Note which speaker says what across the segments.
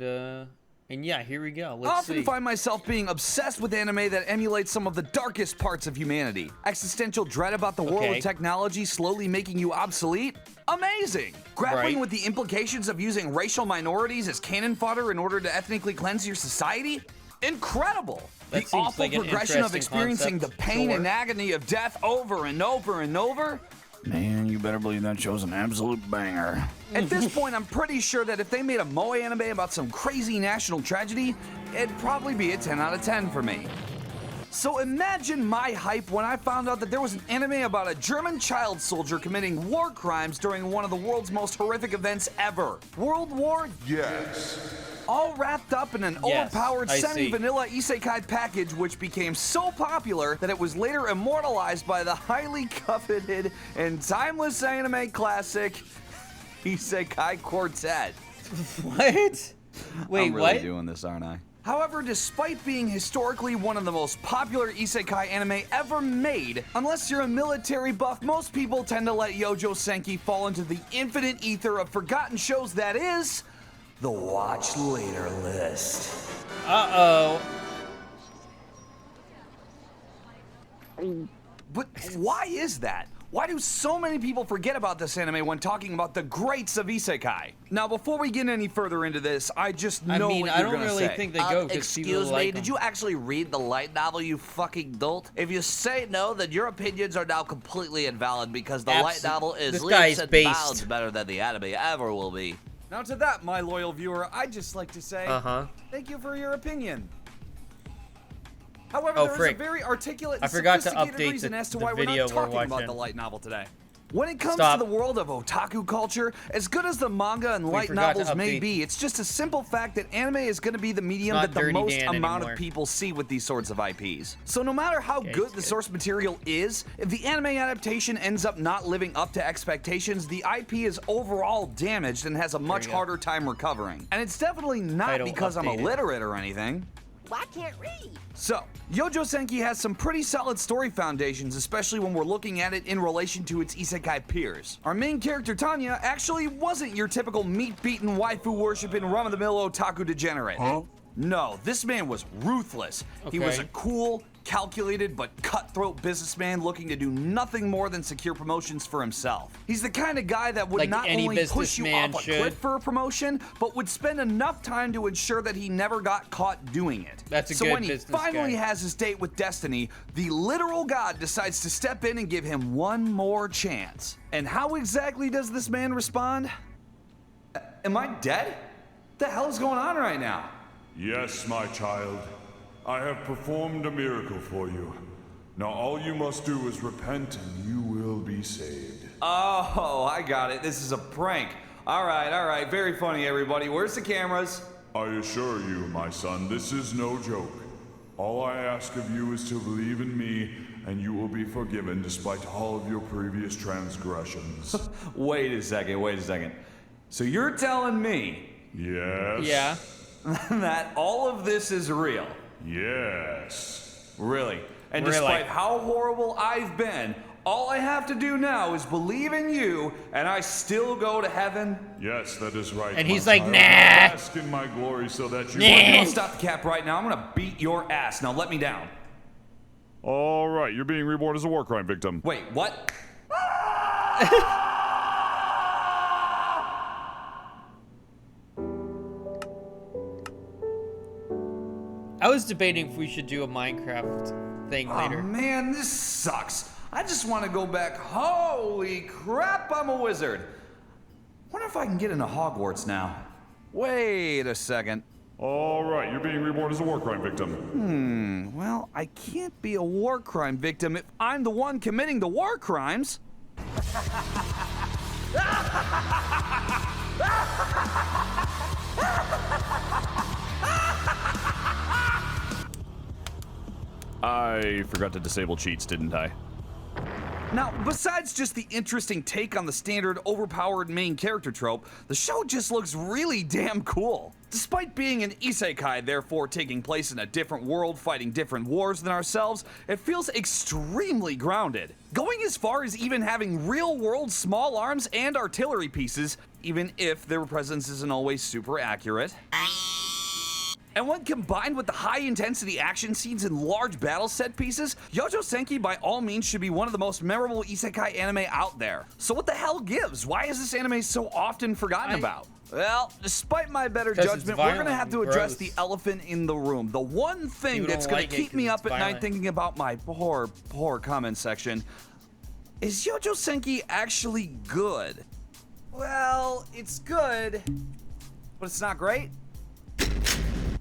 Speaker 1: And yeah, here we go.
Speaker 2: I
Speaker 1: Let's
Speaker 2: often
Speaker 1: see.
Speaker 2: find myself being obsessed with anime that emulates some of the darkest parts of humanity. Existential dread about the world of technology slowly making you obsolete? Amazing! Grappling with the implications of using racial minorities as cannon fodder in order to ethnically cleanse your society? Incredible!
Speaker 1: That
Speaker 2: the
Speaker 1: seems
Speaker 2: awful
Speaker 1: like an
Speaker 2: progression of
Speaker 1: interesting
Speaker 2: experiencing
Speaker 1: concept.
Speaker 2: the pain and agony of death over and over and over?
Speaker 3: Man, you better believe that show's an absolute banger.
Speaker 2: At this point, I'm pretty sure that if they made a moe anime about some crazy national tragedy, it'd probably be a 10 out of 10 for me. So imagine my hype when I found out that there was an anime about a German child soldier committing war crimes during one of the world's most horrific events ever. World War?
Speaker 4: Yes.
Speaker 2: All wrapped up in an overpowered
Speaker 1: I see.
Speaker 2: semi-vanilla isekai package which became so popular that it was later immortalized by the highly coveted and timeless anime classic Isekai Quartet.
Speaker 1: What? Wait,
Speaker 2: I'm really
Speaker 1: what?
Speaker 2: doing this, aren't I? However, despite being historically one of the most popular isekai anime ever made, unless you're a military buff, most people tend to let Youjo Senki fall into the infinite ether of forgotten shows that is the watch later list.
Speaker 1: Uh-oh.
Speaker 2: But why is that? Why do so many people forget about this anime when talking about the greats of isekai? Now, before we get any further into this, I just know what you're
Speaker 1: I don't
Speaker 2: gonna
Speaker 1: really
Speaker 2: say.
Speaker 1: think they go because
Speaker 5: Excuse
Speaker 1: people
Speaker 5: me,
Speaker 1: like
Speaker 5: did
Speaker 1: them.
Speaker 5: you actually read the light novel, you fucking dolt? If you say no, then your opinions are now completely invalid because the light novel is
Speaker 1: This guy
Speaker 5: leaps
Speaker 1: is
Speaker 5: and
Speaker 1: based.
Speaker 5: bounds better than the anime ever will be.
Speaker 2: Now to that, my loyal viewer, I'd just like to say, thank you for your opinion. However,
Speaker 1: Oh,
Speaker 2: there is a
Speaker 1: frick.
Speaker 2: very articulate
Speaker 1: I
Speaker 2: and
Speaker 1: forgot to
Speaker 2: sophisticated
Speaker 1: update
Speaker 2: reason as to
Speaker 1: the
Speaker 2: why we're
Speaker 1: video
Speaker 2: not
Speaker 1: we're
Speaker 2: talking about
Speaker 1: watching.
Speaker 2: the light novel today. When it comes
Speaker 1: Stop.
Speaker 2: to the world of otaku culture, as good as the manga and light
Speaker 1: forgot to
Speaker 2: novels may
Speaker 1: update.
Speaker 2: be, it's just a simple fact that anime is going to be the medium
Speaker 1: Not
Speaker 2: that the
Speaker 1: Dirty
Speaker 2: most
Speaker 1: Dan
Speaker 2: amount
Speaker 1: anymore.
Speaker 2: of people see with these sorts of IPs. So no matter how good the source material is, if the anime adaptation ends up not living up to expectations, the IP is overall damaged and has a much
Speaker 1: you go.
Speaker 2: harder time recovering. And it's definitely not
Speaker 1: Title
Speaker 2: because I'm
Speaker 1: updated.
Speaker 2: illiterate or anything.
Speaker 6: Well, I can't read.
Speaker 2: So, Youjo Senki has some pretty solid story foundations, especially when we're looking at it in relation to its isekai peers. Our main character, Tanya, actually wasn't your typical meat-beaten, waifu-worshipping, run-of-the-mill otaku degenerate. No, this man was ruthless. He was a
Speaker 1: Okay.
Speaker 2: cool, calculated, but cutthroat businessman looking to do nothing more than secure promotions for himself. He's the kind of guy that would
Speaker 1: Like
Speaker 2: not
Speaker 1: any
Speaker 2: only push you
Speaker 1: businessman
Speaker 2: off a
Speaker 1: should.
Speaker 2: cliff for a promotion, but would spend enough time to ensure that he never got caught doing it.
Speaker 1: That's a
Speaker 2: so
Speaker 1: good
Speaker 2: when he
Speaker 1: business
Speaker 2: finally
Speaker 1: guy.
Speaker 2: has his date with Destiny, the literal god decides to step in and give him one more chance. And how exactly does this man respond? Am I dead? What the hell is going on right now?
Speaker 4: Yes, my child. I have performed a miracle for you. Now all you must do is repent and you will be saved.
Speaker 2: Oh, I got it. This is a prank. All right. Very funny, everybody. Where's the cameras?
Speaker 4: I assure you, my son, this is no joke. All I ask of you is to believe in me, and you will be forgiven despite all of your previous transgressions.
Speaker 2: Wait a second. So you're telling me
Speaker 4: Yes?
Speaker 1: Yeah.
Speaker 2: that all of this is real?
Speaker 4: Yes.
Speaker 2: Really? And
Speaker 1: Really?
Speaker 2: despite how horrible I've been, all I have to do now is believe in you, and I still go to heaven?
Speaker 4: Yes, that is right.
Speaker 1: And
Speaker 4: my
Speaker 1: he's like,
Speaker 4: child.
Speaker 1: nah.
Speaker 4: Bask in my glory so that you...
Speaker 2: You don't stop the cap right now. I'm gonna beat your ass. Now let me down.
Speaker 4: All right, you're being reborn as a war crime victim.
Speaker 2: Wait, what?
Speaker 1: I was debating if we should do a Minecraft thing
Speaker 2: Oh
Speaker 1: later.
Speaker 2: man, this sucks. I just want to go back. Holy crap, I'm a wizard. Wonder if I can get into Hogwarts now. Wait a second.
Speaker 4: All right, you're being reborn as a war crime victim.
Speaker 2: Well, I can't be a war crime victim if I'm the one committing the war crimes.
Speaker 3: I forgot to disable cheats, didn't I?
Speaker 2: Now, besides just the interesting take on the standard overpowered main character trope, the show just looks really damn cool. Despite being an isekai, therefore taking place in a different world fighting different wars than ourselves, it feels extremely grounded. Going as far as even having real-world small arms and artillery pieces, even if their presence isn't always super accurate. And when combined with the high-intensity action scenes and large battle set pieces, Youjo Senki by all means should be one of the most memorable isekai anime out there. So what the hell gives? Why is this anime so often forgotten about? Well, despite my better judgment, we're gonna have to address the elephant in the room. The one thing that's gonna keep me up at night thinking about my poor comment section. Is Youjo Senki actually good? Well, it's good, but it's not great.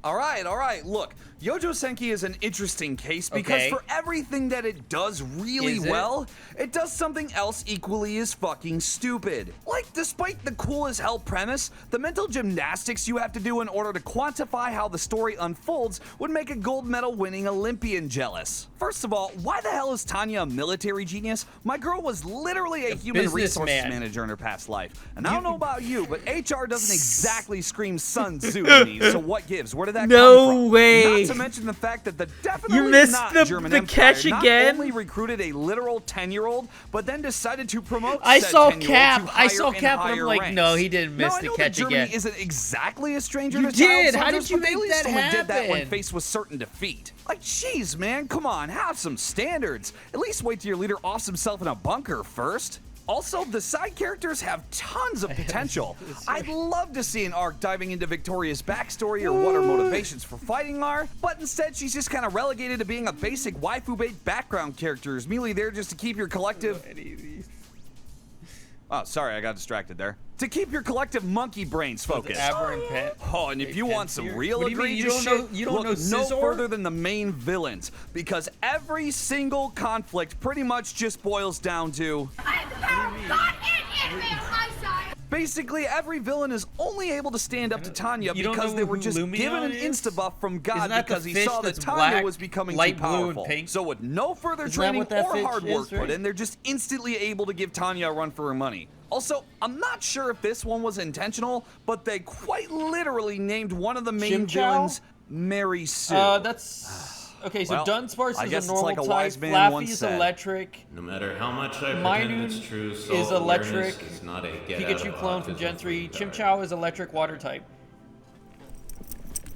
Speaker 2: All right, look. Youjo Senki is an interesting case because for everything that it does really well, it does something else equally as fucking stupid. Like, despite the cool as hell premise, the mental gymnastics you have to do in order to quantify how the story unfolds would make a gold medal winning Olympian jealous. First of all, why the hell is Tanya a military genius? My girl was literally a human resources manager in her past life. And I don't know about you, but HR doesn't exactly scream Sun Tzu to me, so what gives? Where did that come from?
Speaker 6: No way!
Speaker 2: Not to mention the fact that the definitely
Speaker 6: You missed
Speaker 2: not
Speaker 6: the
Speaker 2: German
Speaker 6: catch
Speaker 2: Empire
Speaker 6: again?
Speaker 2: not only recruited a literal 10-year-old, but then decided to promote
Speaker 1: I
Speaker 2: said
Speaker 1: saw
Speaker 2: 10-year-old
Speaker 1: Cap.
Speaker 2: to
Speaker 1: I saw
Speaker 2: higher
Speaker 1: Cap,
Speaker 2: and
Speaker 1: and I'm
Speaker 2: higher
Speaker 1: like,
Speaker 2: ranks.
Speaker 1: no, he didn't miss
Speaker 2: Now, I
Speaker 1: the
Speaker 2: know
Speaker 1: catch
Speaker 2: that Germany
Speaker 1: again.
Speaker 2: isn't exactly a stranger
Speaker 1: You
Speaker 2: to child
Speaker 1: did. How
Speaker 2: soldiers,
Speaker 1: did you
Speaker 2: but they at
Speaker 1: make
Speaker 2: least
Speaker 1: that
Speaker 2: only did that when
Speaker 1: happen?
Speaker 2: faced with certain defeat. Like, jeez, man, come on, have some standards. At least wait till your leader offs himself in a bunker first. Also, the side characters have tons of potential. I'd love to see an arc diving into Victoria's backstory or what her motivations for fighting are, but instead she's just kind of relegated to being a basic waifu-bait background character who's merely there just to keep your collective... Oh, sorry, I got distracted there. To keep your collective monkey brains focused. Oh, and if you want some real egregious shit, look no further than the main villains, because every single conflict pretty much just boils down to...
Speaker 7: I am the power of God and anime on my side!
Speaker 2: Basically, every villain is only able to stand up to Tanya because they were just given an insta-buff from God because he saw that Tanya was becoming too powerful. So with no further training or hard work put in, they're just instantly able to give Tanya a run for her money. Also, I'm not sure if this one was intentional, but they quite literally named one of the main villains Mary Sue.
Speaker 1: That's... Okay, so
Speaker 2: Well,
Speaker 1: Dunsparce
Speaker 2: I
Speaker 1: is
Speaker 2: guess
Speaker 1: a
Speaker 2: it's
Speaker 1: normal
Speaker 2: like a
Speaker 1: type,
Speaker 2: wise man
Speaker 1: Flaffy
Speaker 2: once
Speaker 1: is
Speaker 2: said.
Speaker 1: electric,
Speaker 8: No matter how much I
Speaker 1: Minun
Speaker 8: pretend it's true,
Speaker 1: is
Speaker 8: self-awareness
Speaker 1: electric,
Speaker 8: is not a
Speaker 1: Pikachu clone from Gen 3, Chimchao is electric water type.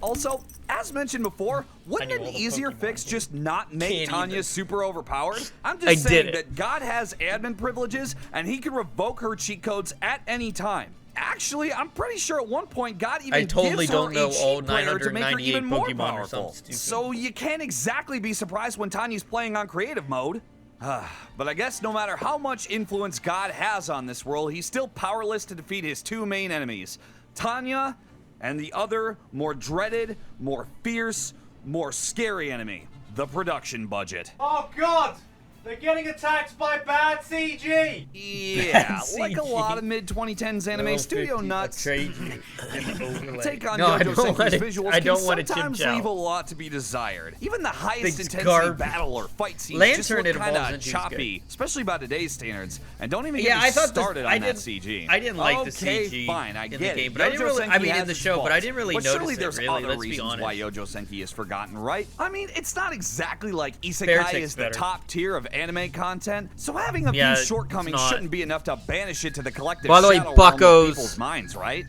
Speaker 2: Also, as mentioned before, wouldn't
Speaker 1: I knew
Speaker 2: an
Speaker 1: all the
Speaker 2: easier
Speaker 1: Pokemon
Speaker 2: fix
Speaker 1: games.
Speaker 2: just not make
Speaker 1: Can't
Speaker 2: Tanya
Speaker 1: even.
Speaker 2: super overpowered? I'm
Speaker 6: I
Speaker 2: just
Speaker 6: did
Speaker 2: saying
Speaker 6: it.
Speaker 2: that God has admin privileges and he can revoke her cheat codes at any time. Actually, I'm pretty sure at one point God even
Speaker 6: I totally
Speaker 2: gives her
Speaker 6: don't know
Speaker 2: a cheat
Speaker 6: all
Speaker 2: player to make her
Speaker 6: 998
Speaker 2: even more
Speaker 6: Pokemon or
Speaker 2: powerful.
Speaker 6: something stupid.
Speaker 2: So you can't exactly be surprised when Tanya's playing on creative mode. But I guess no matter how much influence God has on this world, he's still powerless to defeat his two main enemies, Tanya and the other, more dreaded, more fierce, more scary enemy, the production budget.
Speaker 9: Oh God! They're getting attacked by bad CG!
Speaker 2: Yeah,
Speaker 6: Bad
Speaker 2: like a
Speaker 6: CG.
Speaker 2: lot of mid-2010s anime studio nuts. Take on
Speaker 6: No, I
Speaker 2: Youjo
Speaker 6: don't want
Speaker 2: Senki's
Speaker 6: it-
Speaker 2: visuals
Speaker 6: I don't
Speaker 2: can
Speaker 6: want a
Speaker 2: sometimes
Speaker 6: Chimchao.
Speaker 2: leave a lot to be desired. Even the highest
Speaker 6: It's
Speaker 2: intensity
Speaker 6: garbage.
Speaker 2: battle or fight scenes
Speaker 6: Lantern
Speaker 2: just look
Speaker 6: it evolves
Speaker 2: kind of
Speaker 6: into is
Speaker 2: choppy, especially by today's standards. And don't even
Speaker 6: Yeah,
Speaker 2: get me
Speaker 6: I thought
Speaker 2: started on
Speaker 6: I
Speaker 2: that
Speaker 6: didn't,
Speaker 2: CG.
Speaker 6: I didn't like the
Speaker 2: Okay,
Speaker 6: CG
Speaker 2: fine, I
Speaker 6: in
Speaker 2: get
Speaker 6: the
Speaker 2: it.
Speaker 6: game, but I didn't
Speaker 2: Youjo
Speaker 6: really. I
Speaker 2: Senki
Speaker 6: mean, in
Speaker 2: has
Speaker 6: the
Speaker 2: its
Speaker 6: show, but I
Speaker 2: faults.
Speaker 6: didn't really
Speaker 2: But
Speaker 6: notice
Speaker 2: surely
Speaker 6: it.
Speaker 2: there's
Speaker 6: Really,
Speaker 2: other
Speaker 6: let's be
Speaker 2: reasons why
Speaker 6: honest.
Speaker 2: Youjo Senki is forgotten, right? I mean, it's not exactly like
Speaker 6: Fair
Speaker 2: Isekai
Speaker 6: Tick's
Speaker 2: is the
Speaker 6: better.
Speaker 2: top tier of anime content, so having a
Speaker 6: Yeah,
Speaker 2: few
Speaker 6: it's
Speaker 2: shortcomings
Speaker 6: not.
Speaker 2: shouldn't be enough to banish it to the collective
Speaker 6: By the way,
Speaker 2: shadow realm of
Speaker 6: buckos.
Speaker 2: people's minds, right?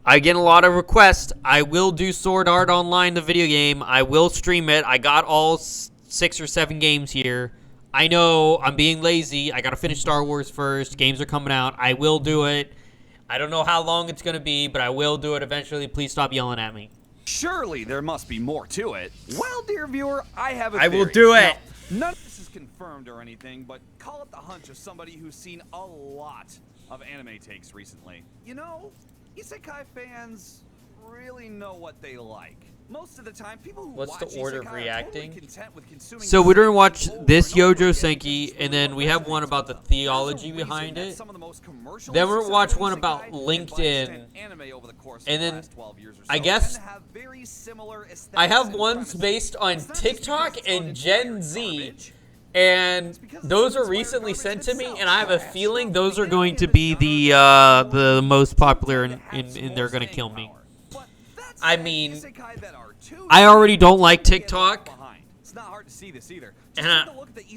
Speaker 6: I get a lot of requests. I will do Sword Art Online, the video game. I will stream it. I got all 6 or 7 games here. I know I'm being lazy. I gotta finish Star Wars first. Games are coming out. I will do it. I don't know how long it's gonna be, but I will do it eventually. Please stop yelling at me.
Speaker 2: Surely there must be more to it. Well, dear viewer, I have a
Speaker 6: I will
Speaker 2: theory.
Speaker 6: do it.
Speaker 2: Now, none of this is confirmed or anything, but call it the hunch of somebody who's seen a lot of anime takes recently. You know, Isekai fans really know what they like. Most of the time, people who
Speaker 6: What's the
Speaker 2: watch
Speaker 6: order of
Speaker 2: Isekai are
Speaker 6: reacting?
Speaker 2: totally content with consuming
Speaker 6: So we're
Speaker 2: the
Speaker 6: gonna watch
Speaker 2: same
Speaker 6: this
Speaker 2: over and over
Speaker 6: Youjo
Speaker 2: again
Speaker 6: Senki,
Speaker 2: because
Speaker 6: and then we have one about the
Speaker 2: There's a
Speaker 6: theology
Speaker 2: reason
Speaker 6: behind
Speaker 2: that
Speaker 6: it.
Speaker 2: some of the most commercially
Speaker 6: Then we're gonna watch
Speaker 2: successful
Speaker 6: one
Speaker 2: isekai,
Speaker 6: about
Speaker 2: and by
Speaker 6: LinkedIn,
Speaker 2: extent anime over the course of
Speaker 6: and
Speaker 2: the
Speaker 6: then
Speaker 2: last 12 years or
Speaker 6: I
Speaker 2: so
Speaker 6: guess
Speaker 2: tend to have very similar
Speaker 6: I have
Speaker 2: aesthetics and
Speaker 6: ones
Speaker 2: premises.
Speaker 6: based on
Speaker 2: It's not just
Speaker 6: TikTok
Speaker 2: because it's
Speaker 6: and
Speaker 2: uninspired
Speaker 6: Gen Z,
Speaker 2: garbage.
Speaker 6: and
Speaker 2: because
Speaker 6: those
Speaker 2: it's
Speaker 6: are
Speaker 2: inspired
Speaker 6: recently
Speaker 2: garbage
Speaker 6: sent to me,
Speaker 2: itself.
Speaker 6: and I have a
Speaker 2: Trash
Speaker 6: feeling
Speaker 2: stuff.
Speaker 6: those are
Speaker 2: The
Speaker 6: going
Speaker 2: anime
Speaker 6: to
Speaker 2: and
Speaker 6: be
Speaker 2: the
Speaker 6: the most popular, and they're gonna kill me. I mean, I already don't like TikTok,
Speaker 2: It's not hard to see this either.
Speaker 6: and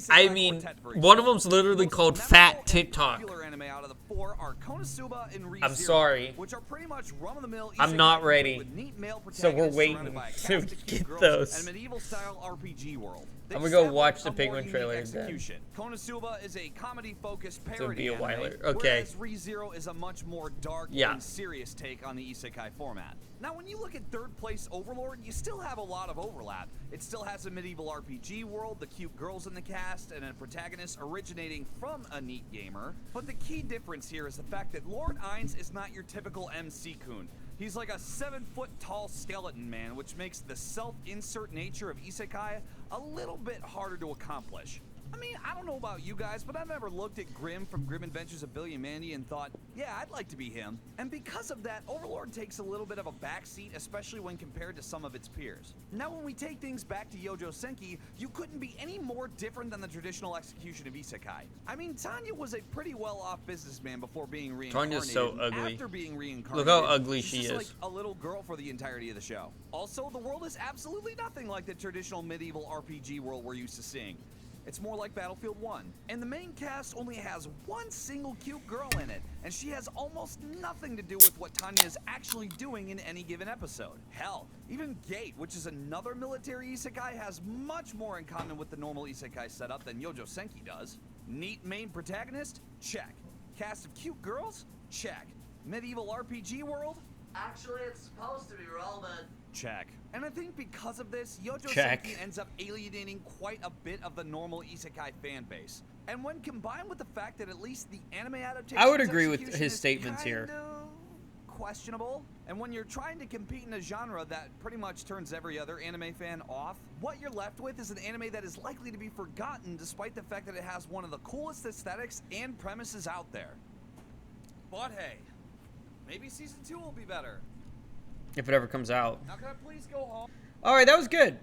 Speaker 6: I mean, one of them's literally called Fat TikTok.
Speaker 2: Popular anime out of the 4 are Konosuba and ReZero,
Speaker 6: I'm sorry.
Speaker 2: which are pretty much run-of-the-mill
Speaker 6: I'm not
Speaker 2: isekai
Speaker 6: ready.
Speaker 2: with neat male
Speaker 6: So we're
Speaker 2: protagonists
Speaker 6: waiting
Speaker 2: surrounded by a
Speaker 6: to
Speaker 2: cast of cute
Speaker 6: get
Speaker 2: girls
Speaker 6: those.
Speaker 2: and a medieval-style RPG world. They
Speaker 6: I'm gonna
Speaker 2: just
Speaker 6: go
Speaker 2: have,
Speaker 6: watch the
Speaker 2: a more
Speaker 6: Penguin
Speaker 2: unique
Speaker 6: trailer then.
Speaker 2: execution. Konosuba is a comedy-focused
Speaker 6: So it'd
Speaker 2: parody
Speaker 6: be a
Speaker 2: anime,
Speaker 6: while. Okay.
Speaker 2: whereas ReZero is a much more dark
Speaker 6: Yeah.
Speaker 2: and serious take on the isekai format. Now, when you look at third place Overlord, you still have a lot of overlap. It still has a medieval RPG world, the cute girls in the cast, and a protagonist originating from a neat gamer. But the key difference here is the fact that Lord Ainz is not your typical MC-kun. He's like a 7-foot-tall skeleton man, which makes the self-insert nature of isekai a little bit harder to accomplish. I mean, I don't know about you guys, but I've never looked at Grim from Grim Adventures of Billy and Mandy and thought, yeah, I'd like to be him. And because of that, Overlord takes a little bit of a backseat, especially when compared to some of its peers. Now, when we take things back to Youjo Senki, you couldn't be any more different than the traditional execution of isekai. I mean, Tanya was a pretty well-off businessman before being reincarnated.
Speaker 6: Tanya's so ugly.
Speaker 2: After being reincarnated,
Speaker 6: Look how ugly
Speaker 2: she's
Speaker 6: she
Speaker 2: just
Speaker 6: is.
Speaker 2: like a little girl for the entirety of the show. Also, the world is absolutely nothing like the traditional medieval RPG world we're used to seeing. It's more like Battlefield 1. And the main cast only has one single cute girl in it, and she has almost nothing to do with what Tanya is actually doing in any given episode. Hell, even Gate, which is another military isekai, has much more in common with the normal isekai setup than Youjo Senki does. Neat main protagonist? Check. Cast of cute girls? Check. Medieval RPG world?
Speaker 5: Actually, it's supposed to be relevant.
Speaker 2: Check. And I think because of this, Youjo
Speaker 6: Check.
Speaker 2: Senki ends up alienating quite a bit of the normal isekai fan base. And when combined with the fact that at least the anime adaptation,
Speaker 1: I would agree with his statements here.
Speaker 2: Questionable. And when you're trying to compete in a genre that pretty much turns every other anime fan off, what you're left with is an anime that is likely to be forgotten despite the fact that it has one of the coolest aesthetics and premises out there. But hey, maybe season 2 will be better.
Speaker 1: If it ever comes out.
Speaker 2: Now can I please go home?
Speaker 1: All right, that was good.